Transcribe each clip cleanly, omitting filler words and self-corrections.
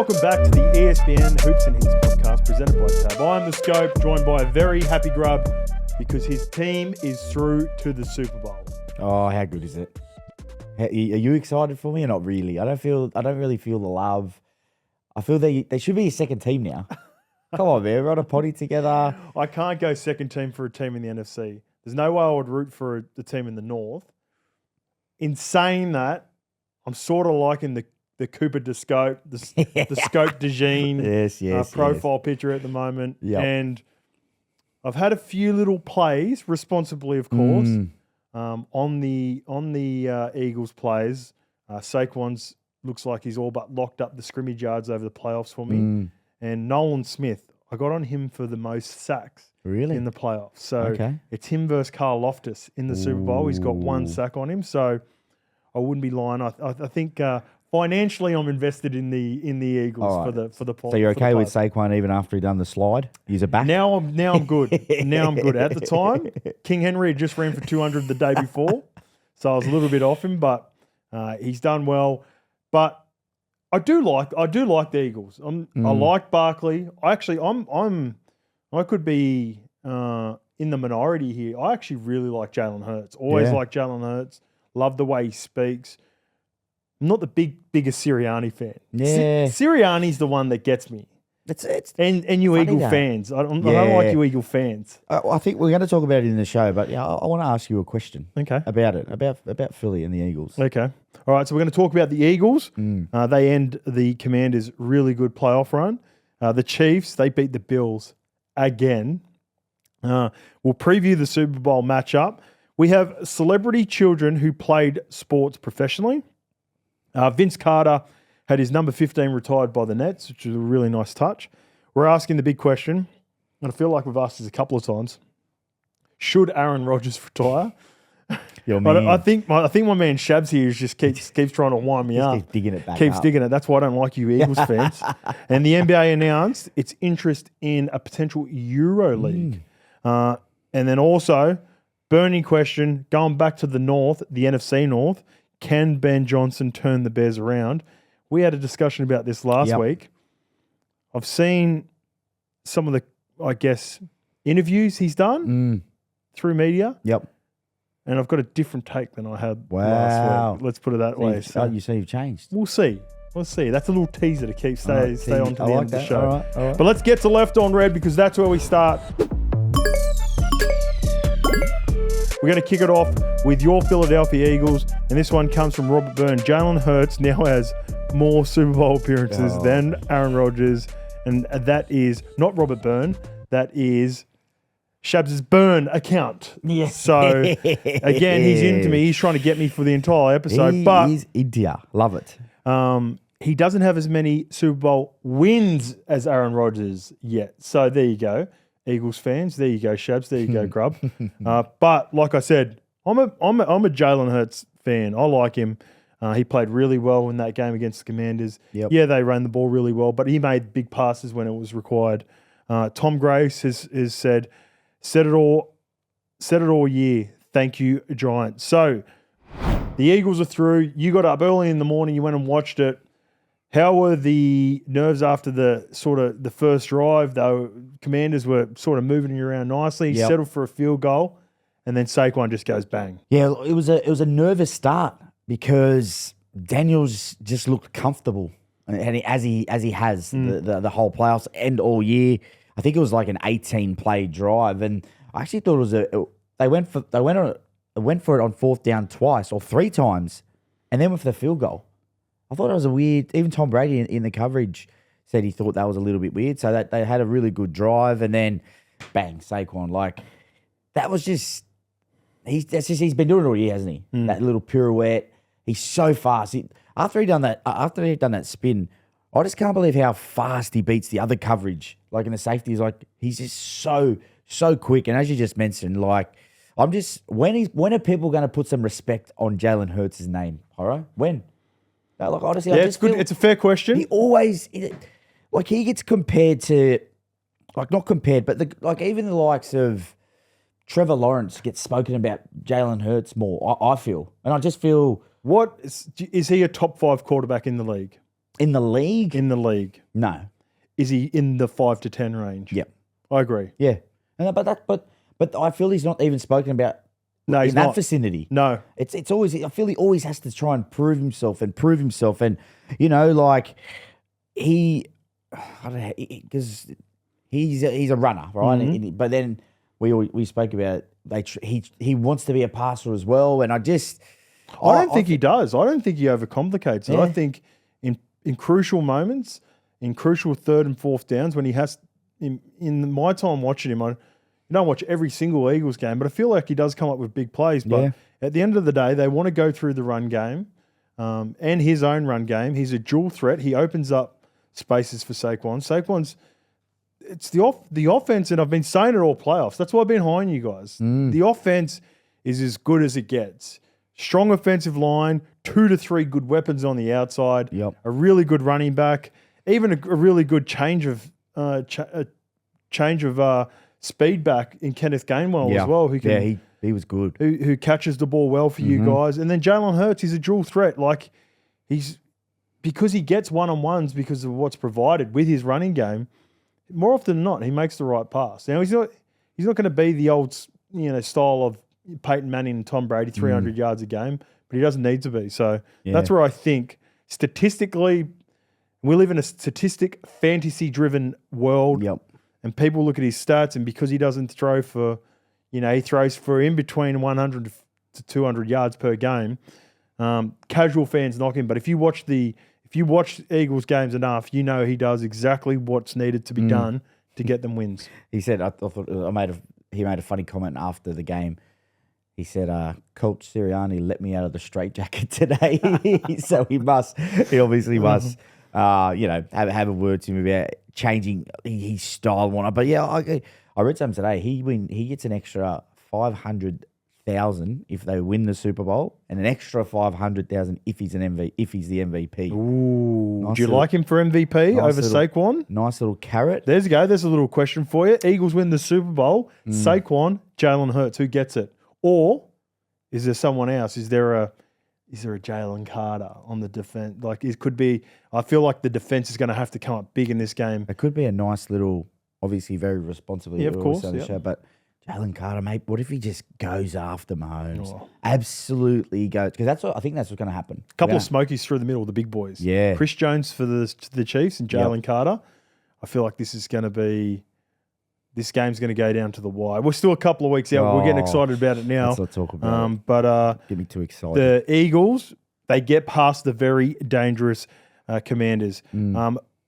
Welcome back to the ESPN Hoops and Hits podcast presented by Tab. I'm the Scope, joined by a very happy Grub because his team is through to the Super Bowl. Oh, how good is it? Are you excited for me or not really? I don't really feel the love. I feel they should be a second team now. Come on, man. We're on a potty together. I can't go second team for a team in the NFC. There's no way I would root for the team in the North. In saying that, I'm sort of liking the Cooper de Scope, the Scope de Jean profile picture at the moment. Yep. And I've had a few little plays, responsibly, of course, on the Eagles plays. Saquon's looks like he's all but locked up the scrimmage yards over the playoffs for me. And Nolan Smith, I got on him for the most sacks in the playoffs. So it's him versus Carl Loftus in the Super Bowl. He's got one sack on him. So I wouldn't be lying. I think financially I'm invested in the Eagles for the So you're okay with Saquon even after he done the slide? He's a back? Now I'm good. Now I'm good. At the time, King Henry had just ran for 200 the day before. So I was a little bit off him, but he's done well. But I do like the Eagles. I like Barkley. I could be in the minority here. I actually really like Jalen Hurts. Always like Jalen Hurts. Love the way he speaks. I'm not the biggest Sirianni fan. Yeah. Sirianni's the one that gets me. And you Eagle fans. I don't like you Eagle fans. I think we're going to talk about it in the show, but I want to ask you a question. Okay. About Philly and the Eagles. Okay. All right, so we're going to talk about the Eagles. They end the Commanders' really good playoff run. The Chiefs, they beat the Bills again. We'll preview the Super Bowl matchup. We have celebrity children who played sports professionally. Vince Carter had his number 15 retired by the Nets, which is a really nice touch. We're asking the big question, and I feel like we've asked this a couple of times. Should Aaron Rodgers retire? I think my man Shabs here just keeps trying to wind me up. Keeps digging it back Keeps digging it. That's why I don't like you Eagles fans. And the NBA announced its interest in a potential Euro League. And then also, burning question, going back to the North, the NFC North, can Ben Johnson turn the Bears around? We had a discussion about this last week. I've seen some of the, interviews he's done through media. Yep. And I've got a different take than I had last week. Let's put it that way. So you say you've changed. We'll see. That's a little teaser to keep stay on to the end of the show. All right. But let's get to Left on Red because that's where we start. We're going to kick it off with your Philadelphia Eagles, and this one comes from Robert Byrne. Jalen Hurts now has more Super Bowl appearances than Aaron Rodgers, and that is not Robert Byrne. That is Shabs' Burn account. Yes. So, again, he's into me. He's trying to get me for the entire episode. He's India. Love it. He doesn't have as many Super Bowl wins as Aaron Rodgers yet. So, there you go. Eagles fans, there you go, Shabs. There you go, Grub. But like I said, I'm a Jalen Hurts fan. I like him. He played really well in that game against the Commanders. Yep. Yeah, they ran the ball really well, but he made big passes when it was required. Tom Grace has said it all year. Thank you, Giants. So the Eagles are through. You got up early in the morning. You went and watched it. How were the nerves after the first drive? Though Commanders were sort of moving you around nicely. He settled for a field goal, and then Saquon just goes bang. Yeah, it was a nervous start because Daniels just looked comfortable, and as he has the whole playoffs and all year. I think it was like an 18-play drive, and I actually thought they went for it on fourth down twice or three times, and then went for the field goal. I thought it was a weird. Even Tom Brady in the coverage said he thought that was a little bit weird. So that they had a really good drive, and then bang, Saquon. Like that was just he's been doing it all year, hasn't he? That little pirouette. He's so fast. After he'd done that spin, I just can't believe how fast he beats the other coverage. Like in the safeties, like he's just so quick. And as you just mentioned, like I'm just when are people going to put some respect on Jalen Hurts' name, Horo? When? Like honestly, I just good. It's a fair question. He always he gets compared to not compared, but even the likes of Trevor Lawrence gets spoken about Jalen Hurts more. I feel, and I just feel is he a top 5 quarterback in the league? In the league? in the league? No. Is he in the 5 to 10 range? Yep. I agree. Yeah. But I feel he's not even spoken about No, he's in that not. vicinity. No. It's always, I feel he always has to try and prove himself. And, you know, like I don't know, because he's a runner, right? But then we spoke about it. He wants to be a passer as well. And I don't think he does. I don't think he overcomplicates it. Yeah. I think in crucial moments, in crucial third and fourth downs, when he has, in my time watching him, I don't watch every single Eagles game, but I feel like he does come up with big plays. But at the end of the day, they want to go through the run game and his own run game. He's a dual threat. He opens up spaces for Saquon. It's the offense, and I've been saying it all playoffs. That's why I've been high on you guys. The offense is as good as it gets. Strong offensive line, 2 to 3 good weapons on the outside, a really good running back, even a really good change of speed back in Kenneth Gainwell as well. Who can, he was good. Who catches the ball well for you guys. And then Jalen Hurts, he's a dual threat. Like because he gets one-on-ones because of what's provided with his running game, more often than not, he makes the right pass. Now, he's not going to be the old, style of Peyton Manning and Tom Brady, 300 yards a game, but he doesn't need to be. So that's where I think statistically, we live in a statistic fantasy-driven world. Yep. And people look at his stats, and because he doesn't throw for, he throws for in between 100 to 200 yards per game, casual fans knock him. But if you watch Eagles games enough, he does exactly what's needed to be done to get them wins. He said, he made a funny comment after the game. He said, Coach Sirianni let me out of the straitjacket today. So he obviously must, have a word to him about changing his style and whatnot. But yeah, I read something today. He gets an extra $500,000 if they win the Super Bowl, and an extra $500,000 if he's the MVP. Ooh, do you like him for MVP over Saquon? Nice little carrot. There's a little question for you. Eagles win the Super Bowl. Saquon, Jalen Hurts, who gets it? Or is there someone else? Is there a Jalen Carter on the defense? Like it could be. I feel like the defense is going to have to come up big in this game. It could be a nice little, obviously very responsible. Yeah, of course. Show, but Jalen Carter, mate, what if he just goes after Mahomes? Oh. Absolutely goes, because I think that's what's going to happen. A couple of smokies through the middle, the big boys. Yeah, Chris Jones for the Chiefs and Jalen Carter. I feel like this game's going to go down to the wire. We're still a couple of weeks out. We're getting excited about it now. Let's not talk about it. But get me too excited. The Eagles, they get past the very dangerous Commanders.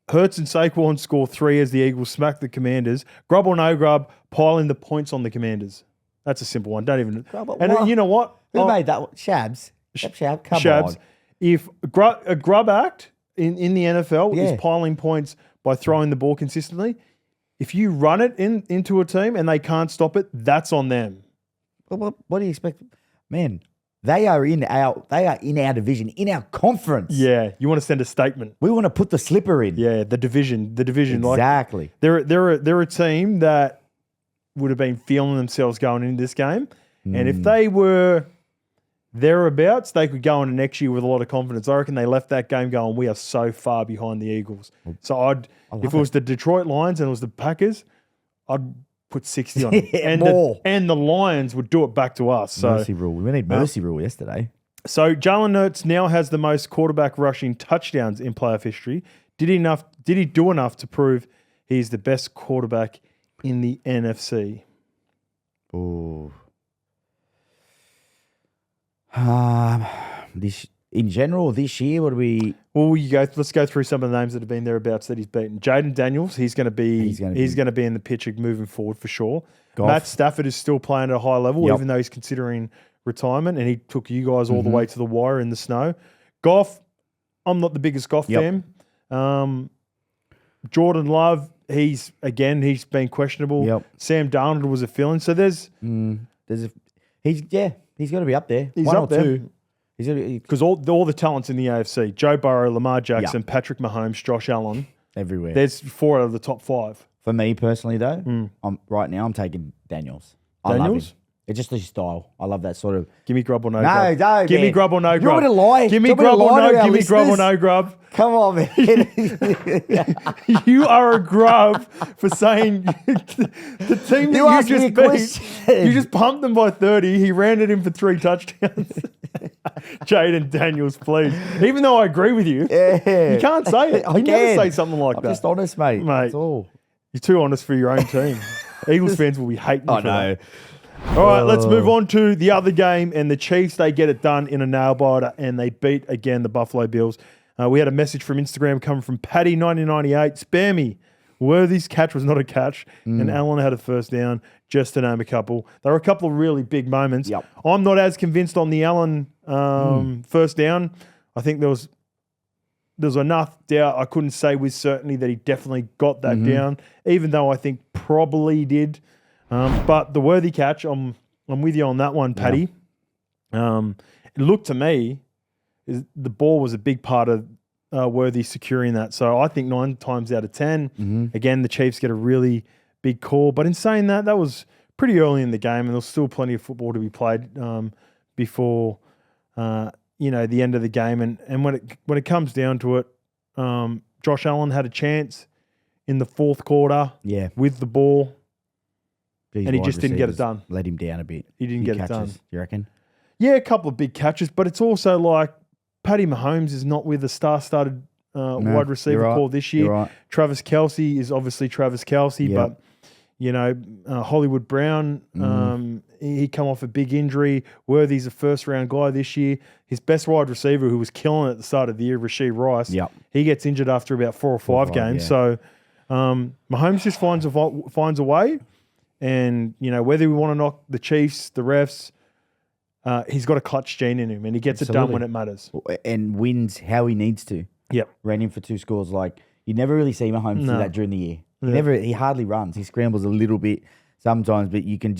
Hurts and Saquon score 3 as the Eagles smack the Commanders. Grub or no grub, piling the points on the Commanders. That's a simple one. Don't even. And you know what? Who made that one? Shabs. Shab, come on. If a grub act in the NFL is piling points by throwing the ball consistently, if you run it into a team and they can't stop it, that's on them. What do you expect? Man, they are in our division, in our conference. Yeah, you want to send a statement. We want to put the slipper in. Yeah, the division. Exactly. Like, they're a team that would have been feeling themselves going into this game. And if they were thereabouts, they could go into next year with a lot of confidence. I reckon they left that game going, we are so far behind the Eagles. So if it was the Detroit Lions and it was the Packers, I'd put 60 on it. And the Lions would do it back to us. So mercy rule. We need mercy rule yesterday. So Jalen Hurts now has the most quarterback rushing touchdowns in playoff history. Did he do enough to prove he's the best quarterback in the NFC? Oh. In general, this year, what do we? Well, let's go through some of the names that have been thereabouts that he's beaten. Jaden Daniels, he's going to be in the picture moving forward for sure. Goff. Matt Stafford is still playing at a high level, even though he's considering retirement, and he took you guys all the way to the wire in the snow. Goff, I'm not the biggest Goff fan. Jordan Love, he's been questionable. Sam Darnold was a fill-in, so he's got to be up there. He's One up or there. two. Because all the talents in the AFC, Joe Burrow, Lamar Jackson, Patrick Mahomes, Josh Allen, everywhere. There's 4 out of the top 5. For me personally, though, right now I'm taking Daniels. I Daniels? love him. It's just his style. I love that sort of. Give me Grub or no No, grub. no, Give me man. Grub or no You grub. want me to lie? Give me You want me to Grub or lie to no. our Give me Grub or listeners? no grub. Come on, man. You are a grub for saying the team You that asked you me just a beat. question. You just pumped them by 30. He ran it in for 3 touchdowns. Jaden Daniels, please. Even though I agree with you, Yeah. you can't say it. I You never can. say something like I'm that. just honest, mate. Mate. That's all. You're too honest for your own team. Eagles fans will be hating you I for know. that. All right, let's move on to the other game. And the Chiefs, they get it done in a nail-biter, and they beat, again, the Buffalo Bills. We had a message from Instagram coming from Patty1998. Spare me. Worthy's catch was not a catch, and Allen had a first down, just to name a couple. There were a couple of really big moments. Yep. I'm not as convinced on the Allen first down. I think there was enough doubt. I couldn't say with certainty that he definitely got that down, even though I think probably he did. But the Worthy catch, I'm with you on that one, Paddy. It looked to me the ball was a big part of Worthy securing that. So I think 9 times out of 10, again, the Chiefs get a really big call. But in saying that, that was pretty early in the game, and there was still plenty of football to be played before the end of the game. And when it comes down to it, Josh Allen had a chance in the fourth quarter with the ball. These And he wide just didn't get it receivers done. Let him down a bit. He didn't Big get it done. catches, you reckon? Yeah, a couple of big catches, but it's also like Patty Mahomes is not with a star-studded wide receiver you're right. core this year. You're right. Travis Kelce is obviously Travis Kelce, Yep. but Hollywood Brown, he come off a big injury. Worthy's a first-round guy this year. His best wide receiver, who was killing it at the start of the year, Rasheed Rice, he gets injured after about 4 or 5 games. yeah. So Mahomes just finds a way. And, whether we want to knock the Chiefs, the refs, he's got a clutch gene in him, and he gets it done when it matters. And wins how he needs to. Yep. Ran in for 2 scores. Like, you never really see Mahomes do that during the year. He hardly runs. He scrambles a little bit sometimes, but you could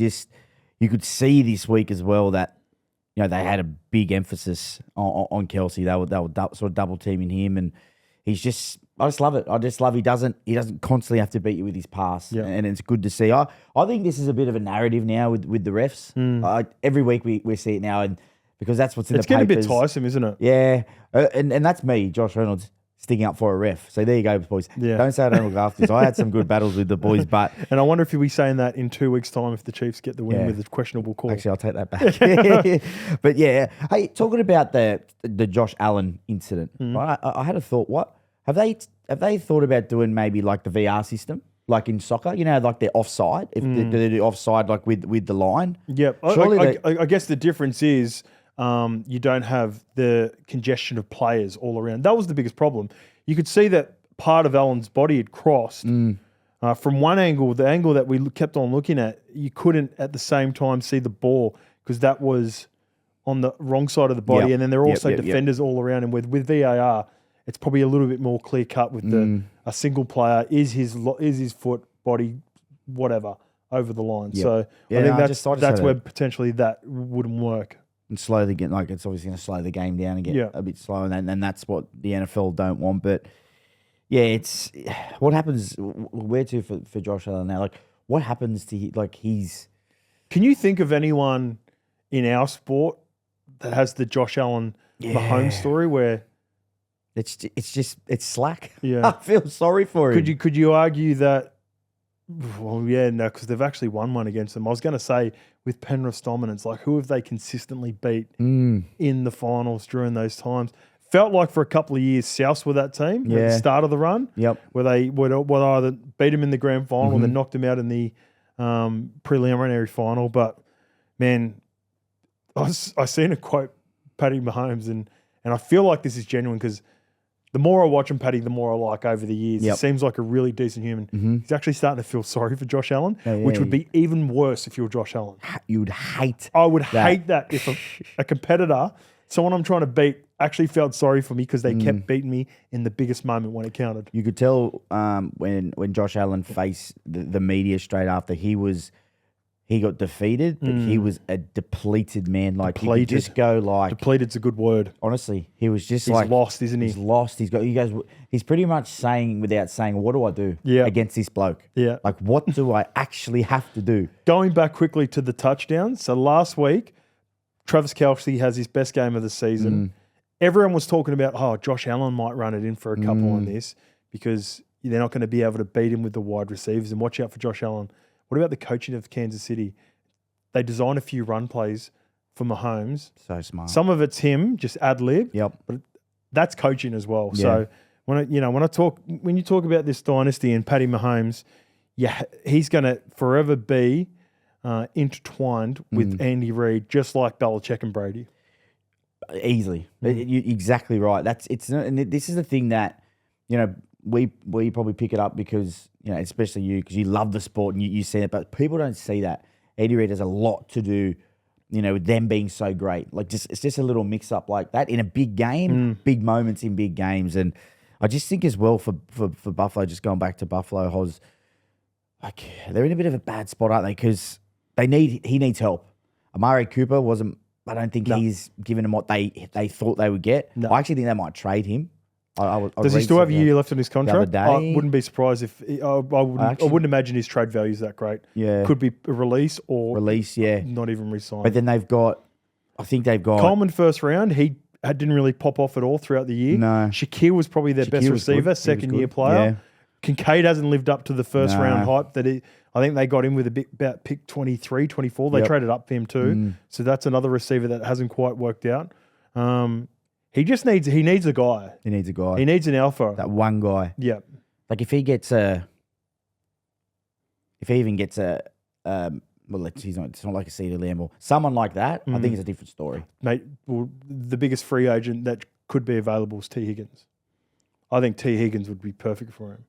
see this week as well that, they had a big emphasis on Kelce. They were sort of double teaming him, and he's just, I just love it. I just love he doesn't constantly have to beat you with his pass, and it's good to see. I think this is a bit of a narrative now with the refs. Every week we see it now, and because that's what's in the papers. It's getting a bit tiresome, isn't it? Yeah, and that's me, Josh Reynolds, sticking up for a ref. So there you go, boys. Yeah. Don't say I don't look after this. I had some good battles with the boys, but And I wonder if you'll be saying that in 2 weeks' time if the Chiefs get the win with a questionable call. actually I'll take that back. But yeah, hey, talking about the Josh Allen incident, right? I had a thought. What have they thought about doing? Maybe like the VR system, like in soccer. Like they're offside. If they do offside, like with the line. Yep. Surely I guess the difference is you don't have the congestion of players all around. That was the biggest problem. You could see that part of Allen's body had crossed from one angle, the angle that we kept on looking at. You couldn't at the same time see the ball because that was on the wrong side of the body, and then there are also defenders all around him. With VAR, it's probably a little bit more clear cut with a single player is his foot, body, whatever over the line. So I think that's where potentially that wouldn't work. And slowly get it's obviously going to slow the game down and get a bit slower, and that's what the NFL don't want. But yeah, it's what happens. Where to for Josh Allen now? Like, what happens to he's? Can you think of anyone in our sport that has the Josh Allen Mahomes story where it's slack? Yeah, I feel sorry for him. Could you argue that? Well, yeah, no, because they've actually won one against them. I was going to say with Penrith's dominance, like who have they consistently beat in the finals during those times? Felt like for a couple of years, Souths were that team at the start of the run. Yep, where they would either beat them in the grand final or then knocked them out in the preliminary final. But man, I seen a quote Patty Mahomes, and I feel like this is genuine because the more I watch him, Paddy, the more I like over the years. He seems like a really decent human. He's actually starting to feel sorry for Josh Allen, which would be even worse if you were Josh Allen. You would hate I would hate that if a competitor, someone I'm trying to beat, actually felt sorry for me because they kept beating me in the biggest moment when it counted. You could tell when Josh Allen faced the media straight after, he was he got defeated, but he was a depleted man. Like you could just go like Depleted's a good word. honestly, he was just He's like lost, isn't he? He's lost. He's pretty much saying without saying, what do I do Yeah. against this bloke? Yeah. Like what do I actually have to do? Going back quickly to the touchdowns. So last week, Travis Kelce has his best game of the season. Everyone was talking about, Josh Allen might run it in for a couple on this because they're not going to be able to beat him with the wide receivers, and watch out for Josh Allen. What about the coaching of Kansas City? They design a few run plays for Mahomes. So smart. Some of it's him, just ad lib. Yep. But that's coaching as well. Yeah. So when you talk about this dynasty and Patty Mahomes, he's going to forever be intertwined with Andy Reid, just like Belichick and Brady. Easily. You're exactly right. And this is the thing that, we probably pick it up because, especially you, because you love the sport and you see it, but people don't see that. Andy Reid has a lot to do, with them being so great. Like it's just a little mix up like that in a big game, big moments in big games. And I just think as well for Buffalo, just going back to Buffalo, Hoz, like they're in a bit of a bad spot, aren't they? Because he needs help. Amari Cooper I don't think he's given them what they thought they would get. No. I actually think they might trade him. Does he still have a year left on his contract? I wouldn't be surprised if I wouldn't imagine his trade value is that great. Yeah, could be a release, yeah, not even re-signed. But then they've got Coleman first round. He didn't really pop off at all throughout the year. No, Shaquille was probably their best receiver, second year player. Yeah. Kincaid hasn't lived up to the first round hype that I think they got him with about pick 23, 24. They traded up for him too. So that's another receiver that hasn't quite worked out. He needs a guy. He needs a guy. He needs an alpha. That one guy. Yeah. Like if he even gets it's not like a CeeDee Lamb or someone like that, I think it's a different story. Mate, the biggest free agent that could be available is T. Higgins. I think T. Higgins would be perfect for him.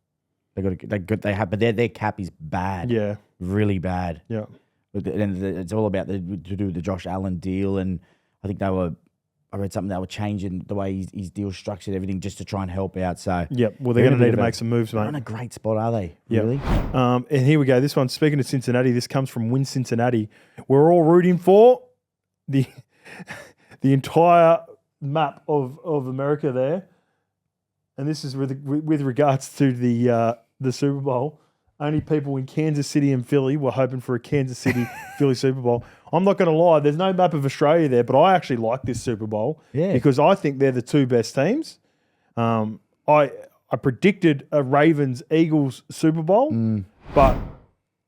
But their cap is bad. Yeah. Really bad. Yeah. And it's all about to do with the Josh Allen deal, and I think I read something that were changing the way his deal structured, everything just to try and help out. So yeah, well, they're going to need to make some moves, mate. They're in a great spot, are they? Yep. Really? And here we go. This one, speaking of Cincinnati, this comes from Win Cincinnati. We're all rooting for the entire map of America there, and this is with regards to the Super Bowl. Only people in Kansas City and Philly were hoping for a Kansas City Philly Super Bowl. I'm not going to lie, there's no map of Australia there, but I actually like this Super Bowl because I think they're the two best teams. I predicted a Ravens-Eagles Super Bowl, but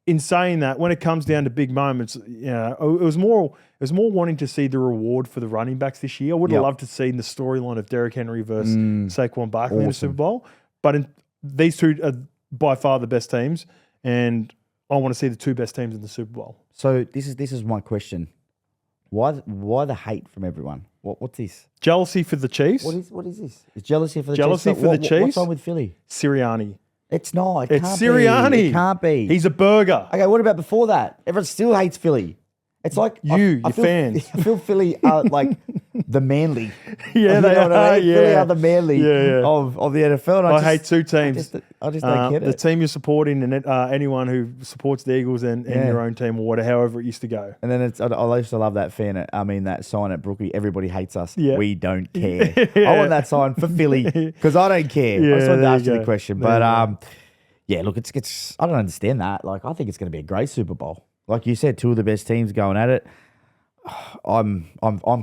in saying that, when it comes down to big moments, it was more wanting to see the reward for the running backs this year. I would have loved to see the storyline of Derrick Henry versus Saquon Barkley in the Super Bowl, but these two are by far the best teams, and I want to see the two best teams in the Super Bowl. So this is my question: why the hate from everyone? What's this? Jealousy for the Chiefs. What is this? It's jealousy for the jealousy Chiefs. for the Chiefs. What's on with Philly? Sirianni. It's not. It's Sirianni. It can't be. He's a burger. Okay, what about before that? Everyone still hates Philly. It's like your fans. I feel Philly are like the Manly. Yeah, they are. I mean? Yeah. Philly are the Manly of the NFL. And I hate two teams. I just don't get it. The team you're supporting and anyone who supports the Eagles and your own team or whatever, however it used to go. And then I used to love that that sign at Brookie. Everybody hates us. Yeah. We don't care. I want that sign for Philly because I don't care. I just wanted to ask you the question. But look, it's I don't understand that. Like, I think it's going to be a great Super Bowl. Like you said, two of the best teams going at it. I'm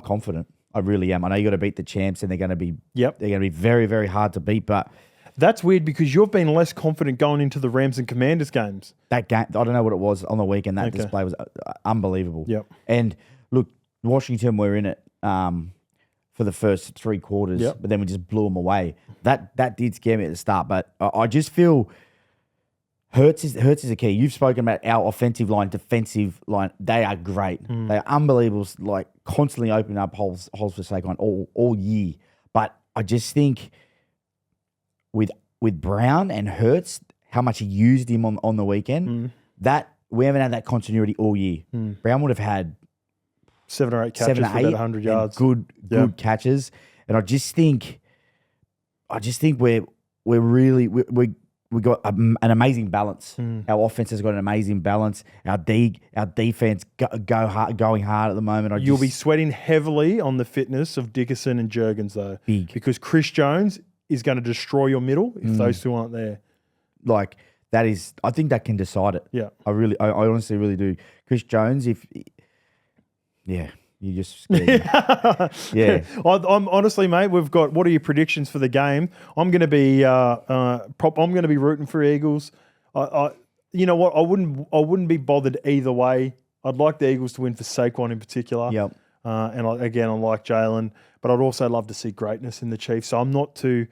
confident. I really am. I know you got to beat the champs, and they're going to be they're going to be very, very hard to beat. But that's weird because you've been less confident going into the Rams and Commanders games. That game, I don't know what it was on the weekend. That display was unbelievable. Yep. And look, Washington were in it for the first three quarters, but then we just blew them away. That did scare me at the start, but I just feel Hurts is a key. You've spoken about our offensive line, defensive line. They are great. They are unbelievable, like constantly opening up holes for Saquon all year. But I just think with Brown and Hurts, how much he used him on the weekend, that we haven't had that continuity all year. Brown would have had 7 or 8 catches for about 100 yards. Good catches. And I just think we're we got an amazing balance. Our offense has got an amazing balance. Our defense going hard at the moment. You'll be sweating heavily on the fitness of Dickerson and Jurgens, though. Big. Because Chris Jones is going to destroy your middle if those two aren't there. Like, that is, I think that can decide it. Yeah. I honestly really do. Chris Jones, you just scared me. Yeah. I'm honestly, mate, we've got, what are your predictions for the game? I'm going to be rooting for Eagles. You know what? I wouldn't be bothered either way. I'd like the Eagles to win for Saquon in particular. Yep. And I like Jalen, but I'd also love to see greatness in the Chiefs. So I'm not too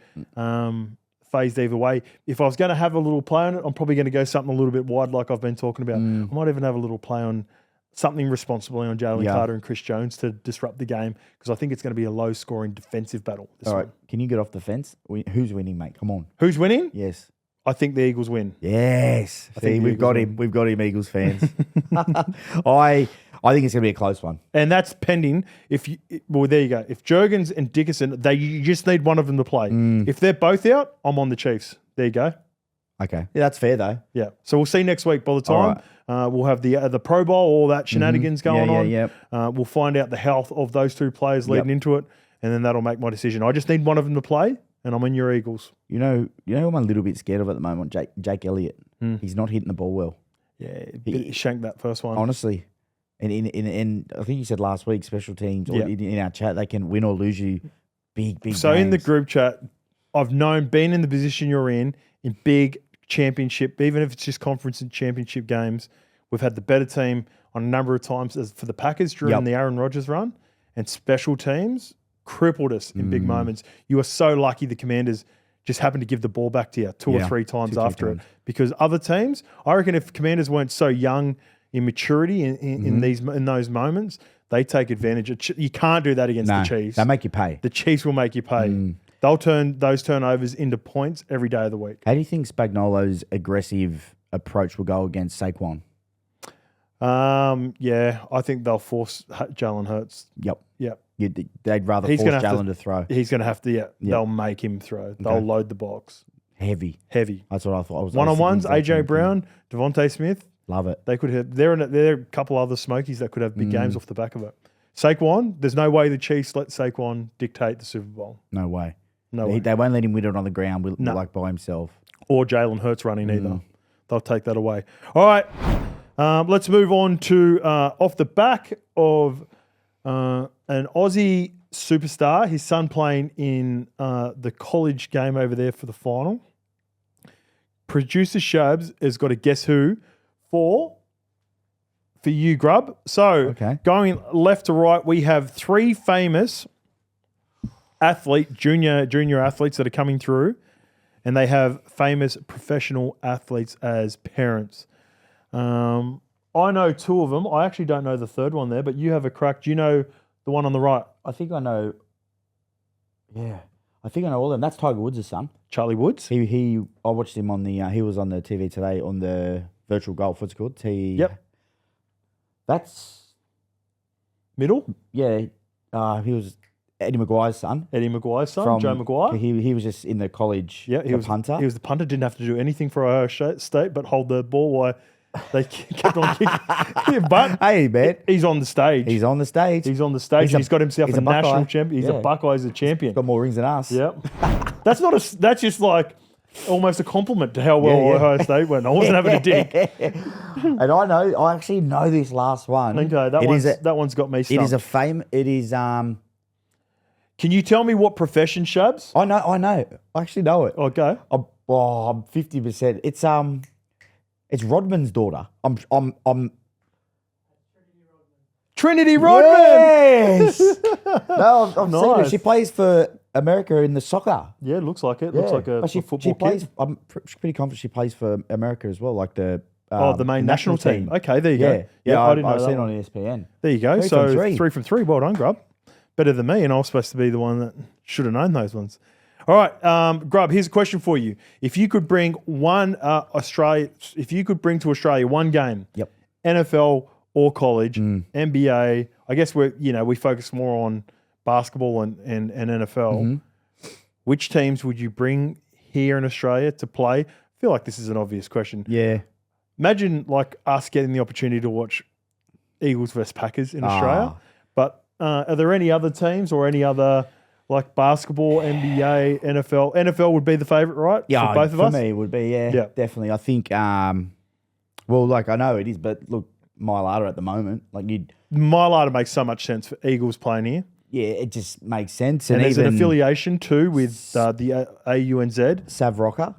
phased either way. If I was going to have a little play on it, I'm probably going to go something a little bit wide, like I've been talking about. I might even have a little play on something responsibly on Jalen Carter and Chris Jones to disrupt the game, because I think it's going to be a low-scoring defensive battle. All right, can you get off the fence? Who's winning, mate? Come on. Who's winning? Yes. I think the Eagles win. Yes. See, we've got him. We've got him, Eagles fans. I think it's going to be a close one. And that's pending. There you go. If Jurgens and Dickerson, you just need one of them to play. If they're both out, I'm on the Chiefs. There you go. Okay. Yeah, that's fair, though. Yeah. So we'll see next week. By the time we'll have the Pro Bowl, all that shenanigans going on. Yeah. We'll find out the health of those two players leading into it, and then that'll make my decision. I just need one of them to play, and I'm in your Eagles. You know who I'm a little bit scared of at the moment? Jake Elliott. He's not hitting the ball well. Yeah, he shanked that first one. Honestly. And I think you said last week, special teams, or in our chat, they can win or lose you big So games. in the group chat, I've been in the position you're in big championship, even if it's just conference and championship games. We've had the better team on a number of times as for the Packers during the Aaron Rodgers run, and special teams crippled us in big moments. You are so lucky the Commanders just happened to give the ball back to you two or three times after it, because other teams, I reckon if Commanders weren't so young in maturity in those moments, they take advantage. You can't do that against the Chiefs. They make you pay. The Chiefs will make you pay. They'll turn those turnovers into points every day of the week. How do you think Spagnuolo's aggressive approach will go against Saquon? I think they'll force Jalen Hurts. Yep. They'd rather force Jalen to throw. He's going to have to, they'll make him throw. They'll load the box. Heavy. That's what I thought. One-on-ones, AJ Brown, Devontae Smith. Love it. They could have. There are a couple other Smokies that could have big games off the back of it. Saquon, there's no way the Chiefs let Saquon dictate the Super Bowl. No way. No way. They won't let him win it on the ground like by himself. Or Jalen Hurts running either. They'll take that away. All right. Let's move on to off the back of an Aussie superstar, his son playing in the college game over there for the final. Producer Shabs has got a guess who for you, Grub. So going left to right, we have three famous junior athletes that are coming through, and they have famous professional athletes as parents. I know two of them. I actually don't know the third one there, but you have a crack. Do you know the one on the right? I think I know. Yeah, I think I know all of them. That's Tiger Woods' son, Charlie Woods. I watched him on the. He was on the TV today on the virtual golf. What's it called? That's middle. Yeah, he was Eddie Maguire's son. Joe Maguire. He was just in the college. Yeah, he was punter. He was the punter. Didn't have to do anything for Ohio State, but hold the ball while they kept on kicking. But hey, man, he's on the stage. He's on the stage. He's got himself a national champion. He's a Buckeye. He's a champion. He's got more rings than us. Yep. That's just like almost a compliment to how well Ohio State went. I wasn't having a dig. And I actually know this last one. Okay, that one's got me stumped. It is a fame. It is Can you tell me what profession, Shabs? I know. I actually know it. Okay. I'm 50%. It's Rodman's daughter. I'm Trinity Rodman. Yes. No, I'm saying Nice. she plays for America in the soccer. Yeah, it looks like it. Looks like a football she plays. kid. I'm pretty confident she plays for America as well, like the main national team. Okay, there you go. Yeah, I didn't know I've that seen it one. on ESPN. There you go. 3 So from 3. 3 from 3. Well done, Grub. Better than me, and I was supposed to be the one that should have known those ones. All right, Grub. Here's a question for you: if you could bring to Australia one game, NFL or college, NBA. I guess we focus more on basketball and NFL. Which teams would you bring here in Australia to play feel like this is an obvious question. Yeah. Imagine like us getting the opportunity to watch Eagles versus Packers in Australia. But are there any other teams or any other like basketball, NBA, NFL? NFL would be the favourite, right? Yeah, for both of us. For me, it would be, yeah, definitely. I think, well, like I know it is, but look, Mailata at the moment, like Mailata makes so much sense for Eagles playing here. Yeah, it just makes sense. And there's an affiliation too with the AUNZ. Savrocker.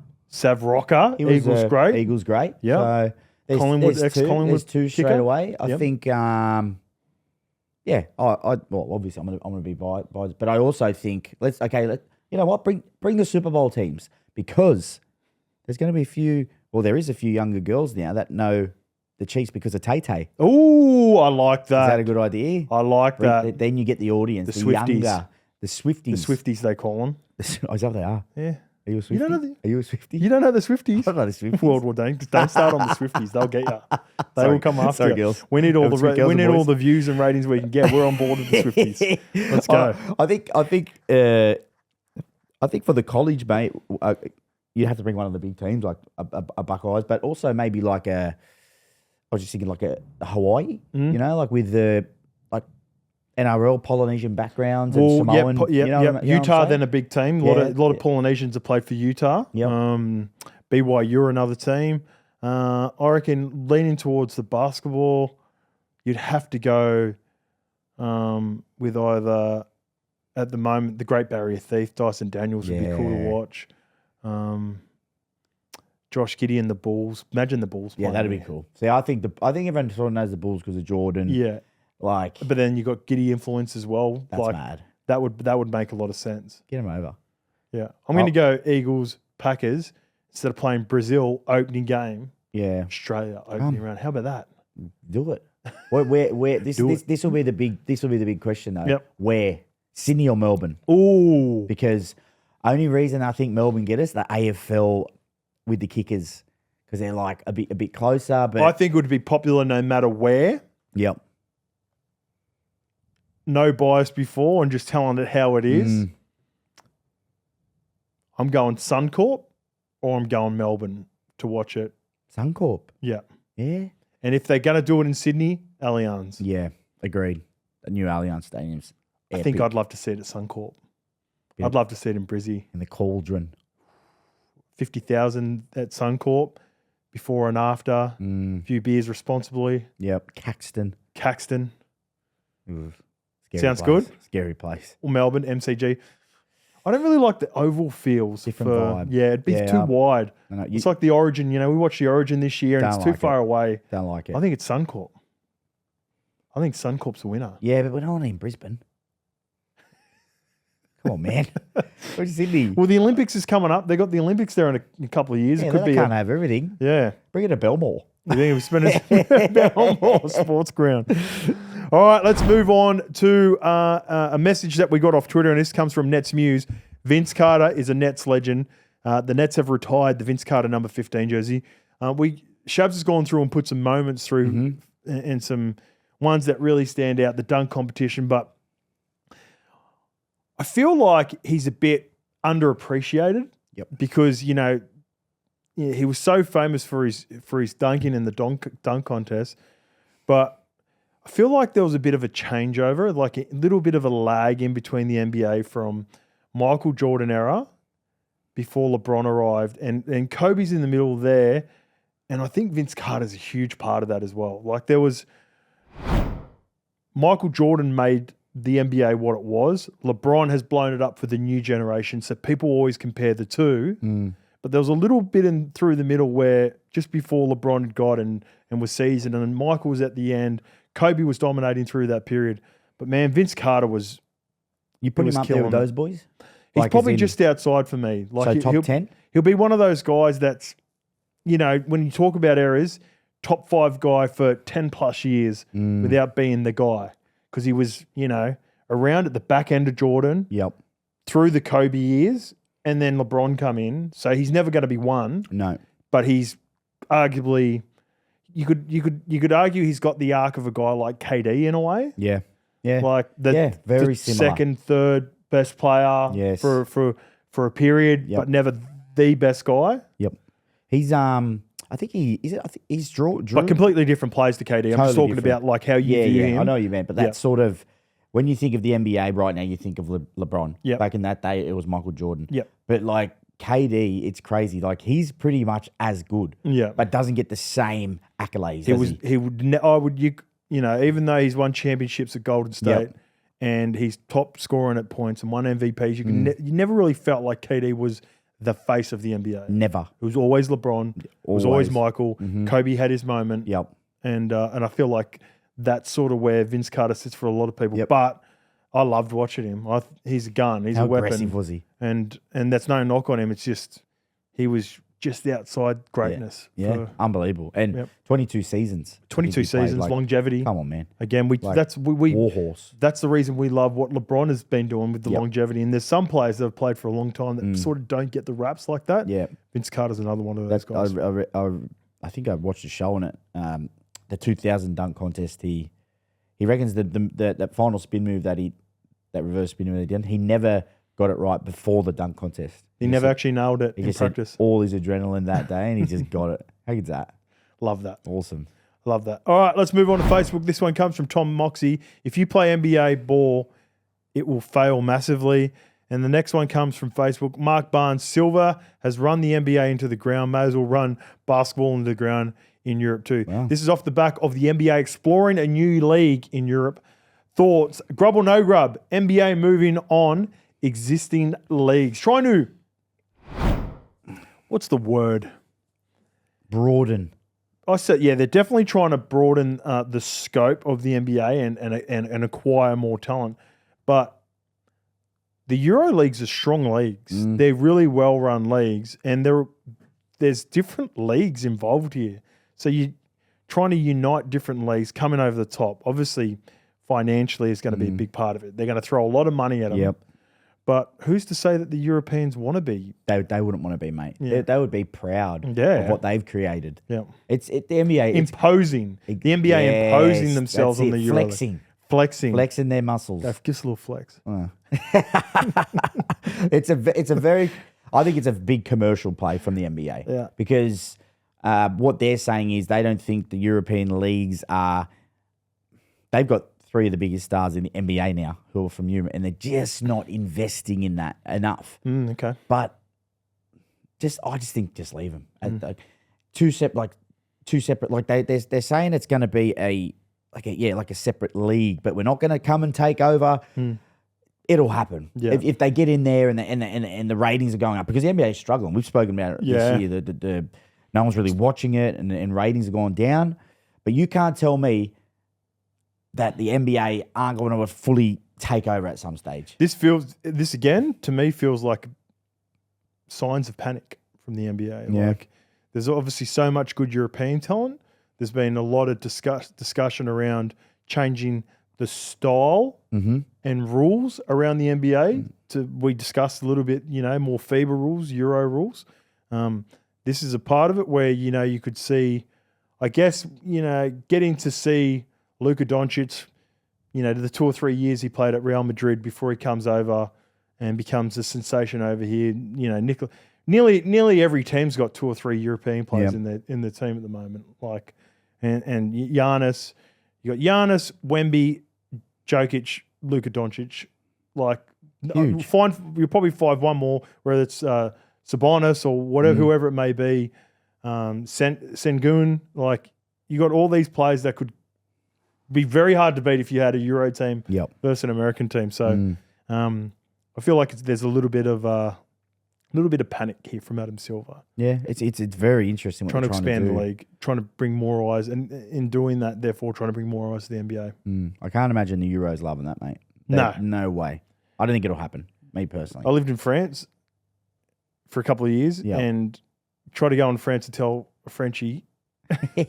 Eagles great. Eagles great. Yeah. So Collingwood, Collingwood, there's two kicker. straight away. I think, well, obviously I'm gonna be biased, but I also think you know what, bring the Super Bowl teams, because there's going to be a few. Well, there is a few younger girls now that know the Chiefs because of Tay-Tay. Oh, I like that. Is that a good idea? I like that. Then you get the audience, the Swifties. younger, the Swifties. The Swifties, they call them. Is that what they are? Yeah. Are you a Swiftie? Are you a Swiftie? You don't know the Swifties? I don't know the Swifties. World War Don't start on the Swifties. They'll get you. They will come after you. Girls. We need all the views and ratings we can get. We're on board with the Swifties. Let's go. I think for the college, mate, you have to bring one of the big teams like a Buckeyes, but also maybe like I was just thinking like a Hawaii, you know, like with the like NRL Polynesian backgrounds and Samoan. Utah, then a big team. A lot of Polynesians have played for Utah. Yep. BYU are another team. I reckon leaning towards the basketball, you'd have to go with either, at the moment, the Great Barrier Thief, Dyson Daniels would be cool to watch. Josh Giddey and the Bulls. Imagine the Bulls. Yeah, that'd be cool. See, I think everyone sort of knows the Bulls because of Jordan. Yeah, but then you got Giddey influence as well. That's mad. That would make a lot of sense. Get him over. Yeah, I'm going to go Eagles Packers instead of playing Brazil opening game. Yeah, Australia opening round. How about that? Do it. Where this will be the big question though. Yep. Where, Sydney or Melbourne? Ooh, because only reason I think Melbourne get us the AFL with the kickers, because they're like a bit closer. But I think it would be popular no matter where. Yep. No bias before and just telling it how it is. I'm going Suncorp or I'm going Melbourne to watch it. Suncorp. Yeah. Yeah. And if they're going to do it in Sydney, Allianz. Yeah, agreed. The new Allianz Stadium's epic. I think I'd love to see it at Suncorp. Yeah. I'd love to see it in Brizzy. In the Cauldron. 50,000 at Suncorp, before and after. A few beers responsibly. Yep. Caxton. Sounds good. Scary place. Or Melbourne, MCG. I don't really like the oval feels. Different vibe. Yeah, it'd be too wide. It's like the Origin. You know, we watched the Origin this year and it's too far away. Don't like it. I think it's Suncorp. I think Suncorp's the winner. Yeah, but we don't want it in Brisbane. Come on, man. Where's Sydney? Well, the Olympics is coming up. They got the Olympics there in a couple of years. Yeah, it could they be can't have everything. Yeah. Bring it to Belmore. You think we spend it Belmore Sports Ground? All right, let's move on to a message that we got off Twitter, and this comes from Nets Muse. Vince Carter is a Nets legend. The Nets have retired the Vince Carter number 15 jersey. Shabs has gone through and put some moments through and some ones that really stand out, the dunk competition, but I feel like he's a bit underappreciated. Yep. Because, you know, he was so famous for his dunking in the dunk contest, but I feel like there was a bit of a changeover, like a little bit of a lag in between the NBA from Michael Jordan era before LeBron arrived, and Kobe's in the middle there, and I think Vince Carter's a huge part of that as well. Like there was Michael Jordan made the NBA what it was. LeBron has blown it up for the new generation, so people always compare the two. But there was a little bit in through the middle where just before LeBron had got and was seasoned, and then Michael was at the end. Kobe was dominating through that period. But man, Vince Carter was. You put him up there with those boys? He's probably just outside for me. Like so top 10? He'll be one of those guys that's, you know, when you talk about eras, top 5 guy for 10 plus years without being the guy. Because he was, you know, around at the back end of Jordan. Yep. Through the Kobe years, and then LeBron come in. So he's never going to be one. No. But he's arguably, you could argue he's got the arc of a guy like KD in a way. Yeah. Yeah. Like very the similar. second, third best player Yes. for a period, but never the best guy. Yep. He's I think he's Drew. But completely different players to KD. I'm just Totally talking different. about like how you view him. I know what you meant, but that's sort of when you think of the NBA right now, you think of LeBron. Yep. Back in that day, it was Michael Jordan. Yep. But like KD, it's crazy. Like he's pretty much as good. Yeah. But doesn't get the same accolades. He would even though he's won championships at Golden State and he's top scoring at points and won MVPs, you never really felt like KD was the face of the NBA. Never. It was always LeBron. It was always Michael. Kobe had his moment. Yep. And I feel like that's sort of where Vince Carter sits for a lot of people. Yep. But I loved watching him. He's a gun. He's a weapon. How aggressive was he? And that's no knock on him. It's just he was just outside greatness. Yeah, unbelievable. And 22 seasons. 22 seasons, like, longevity. Come on, man. Again, we warhorse. That's the reason we love what LeBron has been doing with the longevity. And there's some players that have played for a long time that sort of don't get the raps like that. Yeah. Vince Carter's another one of those guys. I think I watched a show on it. The 2000 dunk contest. He reckons that final spin move that reverse spin move he did, he never got it right before the dunk contest. He never actually nailed it in practice. All his adrenaline that day, and he just got it. How good's that? Love that. Awesome. Love that. All right, let's move on to Facebook. This one comes from Tom Moxie. If you play NBA ball, it will fail massively. And the next one comes from Facebook. Mark Barnes Silva has run the NBA into the ground. May as well run basketball into the ground in Europe too. Wow. This is off the back of the NBA exploring a new league in Europe. Thoughts? Grub or no grub? NBA moving on existing leagues. Trying to, what's the word? Broaden. I said, yeah, they're definitely trying to broaden the scope of the NBA and acquire more talent. But the Euro leagues are strong leagues. They're really well-run leagues, and there's different leagues involved here. So you're trying to unite different leagues coming over the top. Obviously, financially is going to be a big part of it. They're going to throw a lot of money at them. Yep. But who's to say that the Europeans want to be? They wouldn't want to be, mate. Yeah. They would be proud of what they've created. Yeah. The NBA. Imposing. The NBA imposing themselves on the Euro. Flexing their muscles. Give us a little flex. It's a very, I think it's a big commercial play from the NBA. Yeah. Because what they're saying is they don't think the European leagues they've got 3 of the biggest stars in the NBA now who are from Europe, and they're just not investing in that enough. Okay. But I just think just leave them. Two separate. Like they're saying it's going to be a separate league, but we're not going to come and take over. It'll happen if they get in there and the ratings are going up, because the NBA is struggling. We've spoken about it this year. No one's really watching it, and ratings are going down. But you can't tell me that the NBA aren't going to fully take over at some stage. This again, to me, feels like signs of panic from the NBA. Yeah. Like, there's obviously so much good European talent. There's been a lot of discussion around changing the style and rules around the NBA. We discussed a little bit, more FIBA rules, Euro rules. This is a part of it where, you could see, I guess, getting to see Luka Doncic, the 2 or 3 years he played at Real Madrid before he comes over and becomes a sensation over here. Nearly every team's got 2 or 3 European players in their team at the moment. Like, and Giannis, you got Giannis, Wemby, Jokic, Luka Doncic. Like, huge. You'll probably find one more, whether it's Sabonis or whatever, whoever it may be, Sengun. Like, you got all these players that could be very hard to beat if you had a Euro team versus an American team. So I feel like there's a little bit of panic here from Adam Silver. Yeah, it's very interesting. Trying to expand the league, trying to bring more eyes, and in doing that, therefore trying to bring more eyes to the NBA. I can't imagine the Euros loving that, mate. No way. I don't think it'll happen. Me personally, I lived in France for a couple of years and tried to go in France to tell a Frenchie.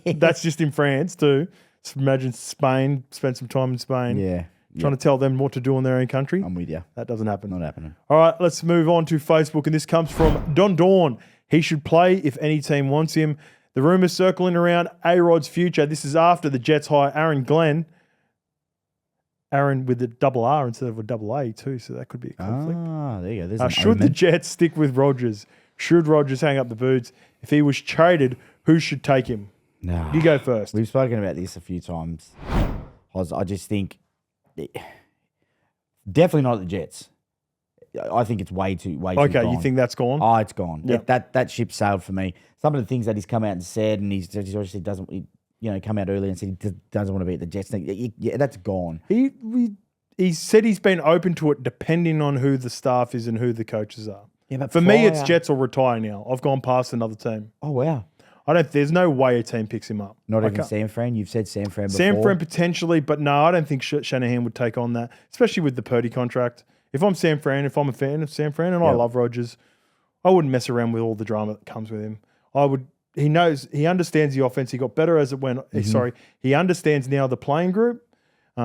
That's just in France too. So imagine Spain, spend some time in Spain. Yeah. Trying to tell them what to do in their own country. I'm with you. That doesn't happen. Not happening. All right, let's move on to Facebook. And this comes from Don Dawn. He should play if any team wants him. The rumors circling around A-Rod's future. This is after the Jets hire Aaron Glenn. Aaron with a double R instead of a double A too, so that could be a conflict. There you go. Should the Jets stick with Rodgers? Should Rodgers hang up the boots? if he was traded, who should take him? No. You go first. We've spoken about this a few times. I just think definitely not the Jets. I think it's way too Okay, gone. you think that's gone? Oh, it's gone. Yeah. That ship sailed for me. Some of the things that he's come out and said, and he's obviously doesn't, come out earlier and said he doesn't want to be at the Jets. Yeah, that's gone. He said he's been open to it depending on who the staff is and who the coaches are. Yeah, but For me, it's Jets or retire now. I've gone past another team. Oh wow. There's no way a team picks him up. Not even San Fran. You've said San Fran before. San Fran potentially, but no, I don't think Shanahan would take on that, especially with the Purdy contract. If I'm San Fran, if I'm a fan of San Fran, and I love Rodgers, I wouldn't mess around with all the drama that comes with him. He knows, he understands the offense. He got better as it went. He understands now the playing group.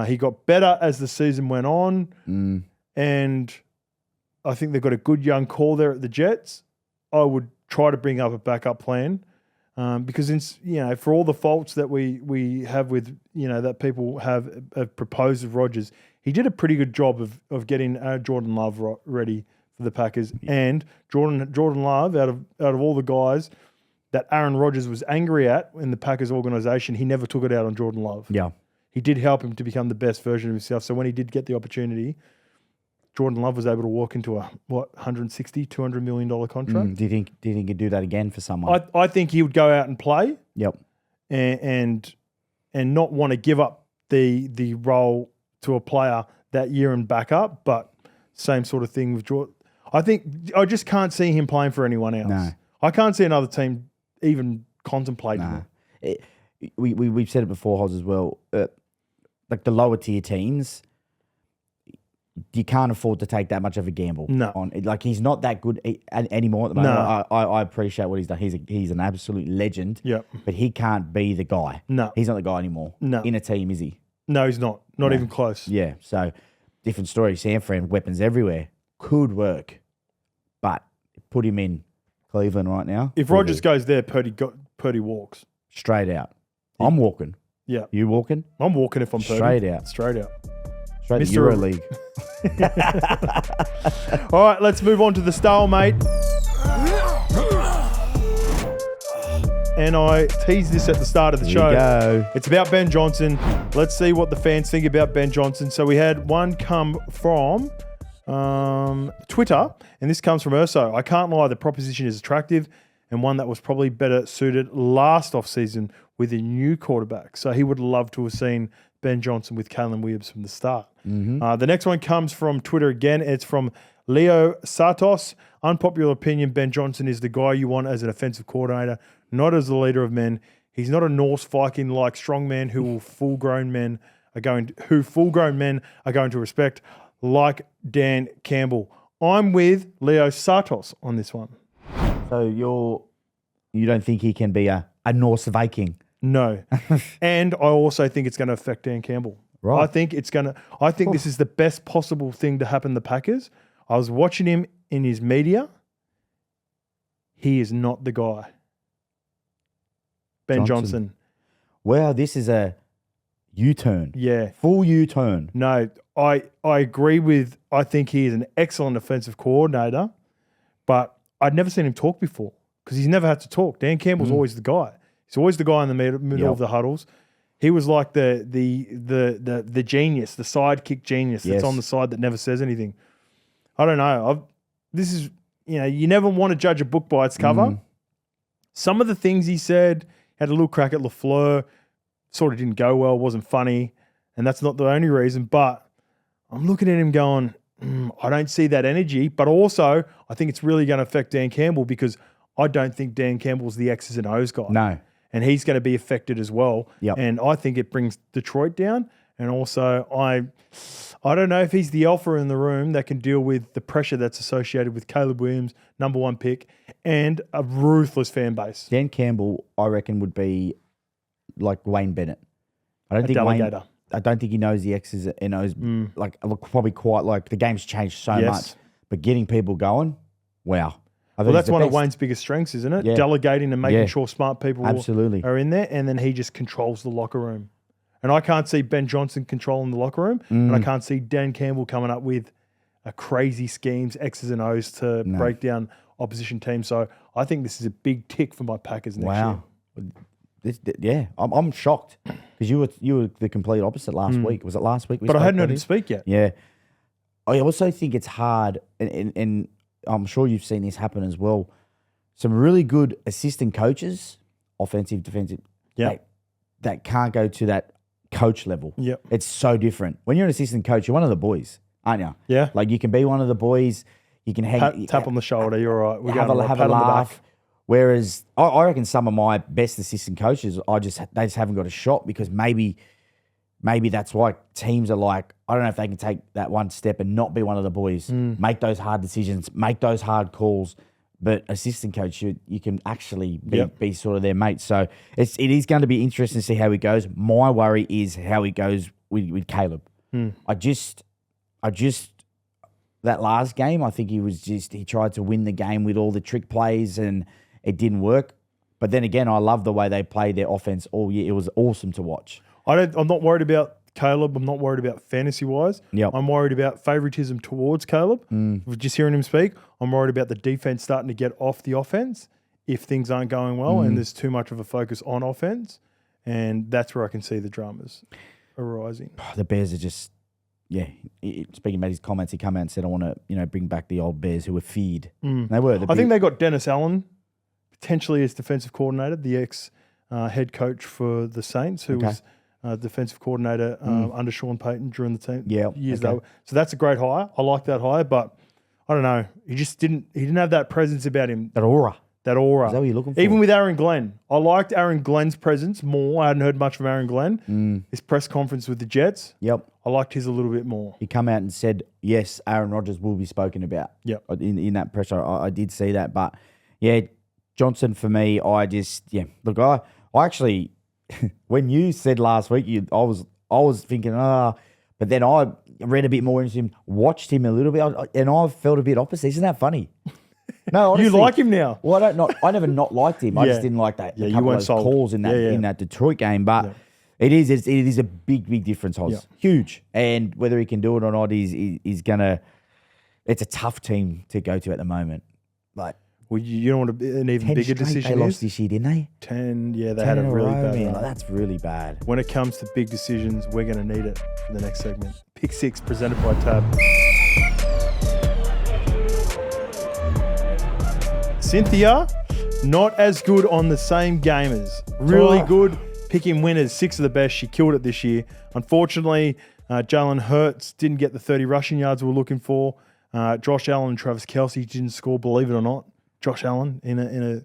He got better as the season went on, and I think they've got a good young core there at the Jets. I would try to bring up a backup plan. Because for all the faults that we have with that people have proposed of Rodgers, he did a pretty good job of getting Jordan Love ready for the Packers. And Jordan Love, out of all the guys that Aaron Rodgers was angry at in the Packers organization, he never took it out on Jordan Love. Yeah, he did help him to become the best version of himself. So when he did get the opportunity, Jordan Love was able to walk into a $160-200 million contract. Do you think he'd do that again for someone? I think he would go out and play. Yep. And not want to give up the role to a player that year and back up, but same sort of thing with Jordan. I just can't see him playing for anyone else. No. I can't see another team even contemplating it. We've said it before, Hoz, as well. Like the lower tier teams, you can't afford to take that much of a gamble. No. Like he's not that good anymore at the moment. No. I appreciate what he's done. He's an absolute legend. Yep. But he can't be the guy. No. He's not the guy anymore. No. In a team, is he? No, he's not. Not even close. Yeah. So different story. San Fran, weapons everywhere. Could work. But put him in Cleveland right now. If Rodgers goes there, Purdy walks. Straight out. I'm walking. Yeah. You walking? I'm walking if I'm Purdy. Straight out. Straight out. Straight to Euro League. All right, let's move on to the Stalemate. And I teased this at the start of the show. Go. It's about Ben Johnson. Let's see what the fans think about Ben Johnson. So we had one come from Twitter, and this comes from Urso. I can't lie, the proposition is attractive and one that was probably better suited last offseason with a new quarterback. So he would love to have seen Ben Johnson with Kalen Williams from the start. The next one comes from Twitter again. It's from Leo Santos. Unpopular opinion, Ben Johnson is the guy you want as an offensive coordinator, not as the leader of men. He's not a Norse Viking-like strongman who full-grown men are going to respect, like Dan Campbell. I'm with Leo Santos on this one. So you don't think he can be a Norse Viking? No. And I also think it's going to affect Dan Campbell. Right. I think this is the best possible thing to happen to the Packers. I was watching him in his media. He is not the guy. Ben Johnson. Wow, this is a U-turn. Yeah. Full U-turn. No, I agree with, I think he is an excellent offensive coordinator, but I'd never seen him talk before because he's never had to talk. Dan Campbell's always the guy. He's always the guy in the middle of the huddles. He was like the genius, the sidekick genius that's on the side that never says anything. I don't know. You never want to judge a book by its cover. Some of the things he said, had a little crack at LaFleur, sort of didn't go well, wasn't funny, and that's not the only reason. But I'm looking at him going, I don't see that energy. But also, I think it's really going to affect Dan Campbell because I don't think Dan Campbell's the X's and O's guy. No. And he's going to be affected as well. Yep. And I think it brings Detroit down. And also, I don't know if he's the alpha in the room that can deal with the pressure that's associated with Caleb Williams, number one pick, and a ruthless fan base. Dan Campbell, I reckon, would be like Wayne Bennett. A delegator. I don't think he knows the X's and O's. Like, probably quite like the game's changed so much. But getting people going, wow. Well, that's one of Wayne's biggest strengths, isn't it? Yeah. Delegating and making sure smart people Absolutely. are in there, and then he just controls the locker room. And I can't see Ben Johnson controlling the locker room, and I can't see Dan Campbell coming up with a crazy schemes, X's and O's to break down opposition team. So I think this is a big tick for my Packers next year. I'm shocked because you were the complete opposite last week. Was it last week? But I hadn't heard him speak yet. Yeah. I also think it's hard, and I'm sure you've seen this happen as well. Some really good assistant coaches, offensive, defensive, that can't go to that coach level. Yep. It's so different. When you're an assistant coach, you're one of the boys, aren't you? Yeah. Like you can be one of the boys. You can tap on the shoulder. You're all right. We're have going a laugh. Whereas I reckon some of my best assistant coaches, they just haven't got a shot because maybe that's why teams are like, I don't know if they can take that one step and not be one of the boys, make those hard decisions, make those hard calls. But assistant coach, you can actually be sort of their mate. So it is going to be interesting to see how he goes. My worry is how he goes with Caleb. I just that last game, I think he tried to win the game with all the trick plays and it didn't work. But then again, I love the way they played their offense all year. It was awesome to watch. I'm not worried about Caleb. I'm not worried about fantasy-wise. Yep. I'm worried about favoritism towards Caleb. Just hearing him speak, I'm worried about the defense starting to get off the offense if things aren't going well and there's too much of a focus on offense. And that's where I can see the dramas arising. The Bears are just, speaking about his comments, he came out and said, I want to bring back the old Bears who were feared. They were. I think they got Dennis Allen potentially as defensive coordinator, the ex-head coach for the Saints, who was defensive coordinator under Sean Payton during the team years ago. So that's a great hire. I like that hire, but I don't know. He didn't have that presence about him. That aura. That aura. Is that what you're looking for? Even with Aaron Glenn. I liked Aaron Glenn's presence more. I hadn't heard much from Aaron Glenn. His press conference with the Jets. Yep. I liked his a little bit more. He come out and said, yes, Aaron Rodgers will be spoken about. Yep. In that pressure. I did see that. But, Johnson for me, Look, I actually, when you said last week, I was thinking, but then I read a bit more into him, watched him a little bit, and I felt a bit opposite. Isn't that funny? No, honestly, you like him now? Well, I never not liked him. I just didn't like that. You weren't sold. Calls in that Detroit game, but it is a big difference. Huge, and whether he can do it or not is gonna. It's a tough team to go to at the moment. Like, well, you don't want to an even bigger decision. They lost this year, didn't they? 10, they had a really bad run. Like, that's really bad. When it comes to big decisions, we're going to need it for the next segment. Pick-6 presented by Tab. Cynthia, not as good on the same gamers. Really good picking winners, 6 of the best. She killed it this year. Unfortunately, Jalen Hurts didn't get the 30 rushing yards we were looking for. Josh Allen and Travis Kelce didn't score, believe it or not. Josh Allen in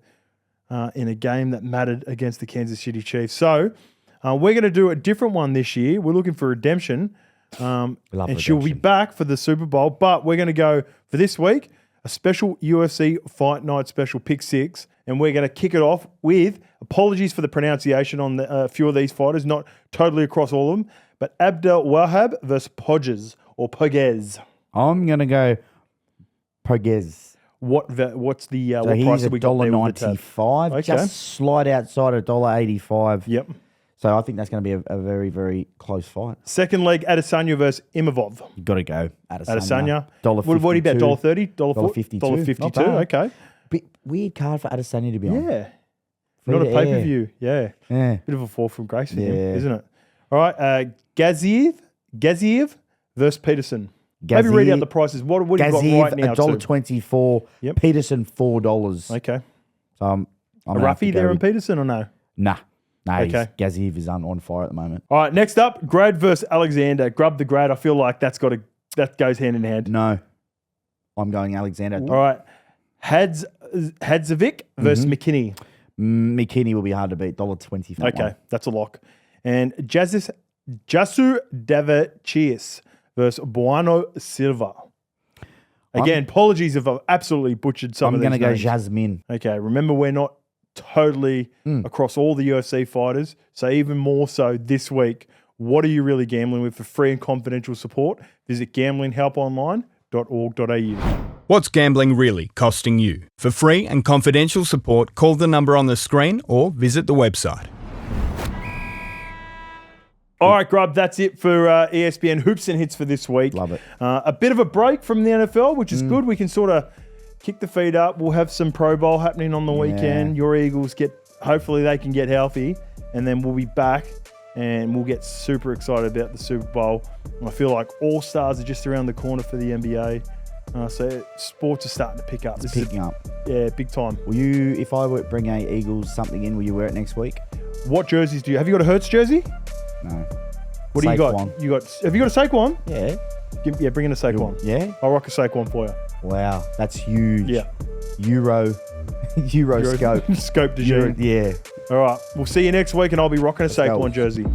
a game that mattered against the Kansas City Chiefs. So we're going to do a different one this year. We're looking for redemption. And she'll be back for the Super Bowl. But we're going to go for this week, a special UFC Fight Night special Pick-6. And we're going to kick it off with apologies for the pronunciation on a few of these fighters, not totally across all of them, but Abdel Wahab versus Podges or Pogues. I'm going to go Pogues. What's the so what he's price have we got there with the tab? $1.95. Okay. Just slide outside $1.85. Yep. So I think that's going to be a very, very close fight. Second leg, Adesanya versus Imavov. You got to go Adesanya. $1.52. What are you about? $1.30? $1.52. $1.52. Okay. Weird card for Adesanya to be on. Yeah. Not a pay-per-view. Yeah. Yeah. Bit of a fall from grace for him, isn't it? All right. Gaziev versus Peterson. Maybe read out the prices. What have you got right now? $1.24. Yep. Peterson, $4. Okay. So I'm a roughie there in Peterson or no? Nah. Okay. Gaziev is on fire at the moment. All right. Next up, Grad versus Alexander. Grub the Grad. I feel like that goes hand in hand. No. I'm going Alexander. All right. Hadzovic versus McKinney. McKinney will be hard to beat. $1.20. Okay. That's a lock. And Jasu Davachius versus Bueno Silva. Again, apologies if I've absolutely butchered some of these names. I'm going to go Jasmine. Okay, remember we're not totally across all the UFC fighters, so even more so this week, what are you really gambling with? For free and confidential support, visit gamblinghelponline.org.au. What's gambling really costing you? For free and confidential support, call the number on the screen or visit the website. All right, Grub, that's it for ESPN Hoops and Hits for this week. Love it. A bit of a break from the NFL, which is good. We can sort of kick the feet up. We'll have some Pro Bowl happening on the weekend. Your Eagles hopefully they can get healthy, and then we'll be back and we'll get super excited about the Super Bowl. I feel like All Stars are just around the corner for the NBA. So sports are starting to pick up. It's picking up. Yeah, big time. Will you, if I were to bring a Eagles something in, will you wear it next week? What jerseys do you have? You got a Hurts jersey? No. What do you got? Have you got a Saquon? Yeah. Bring in a Saquon. Yeah. I'll rock a Saquon for you. Wow, that's huge. Yeah. Euro scope. Scope de Jean. Yeah. All right. We'll see you next week, and I'll be rocking a Saquon jersey.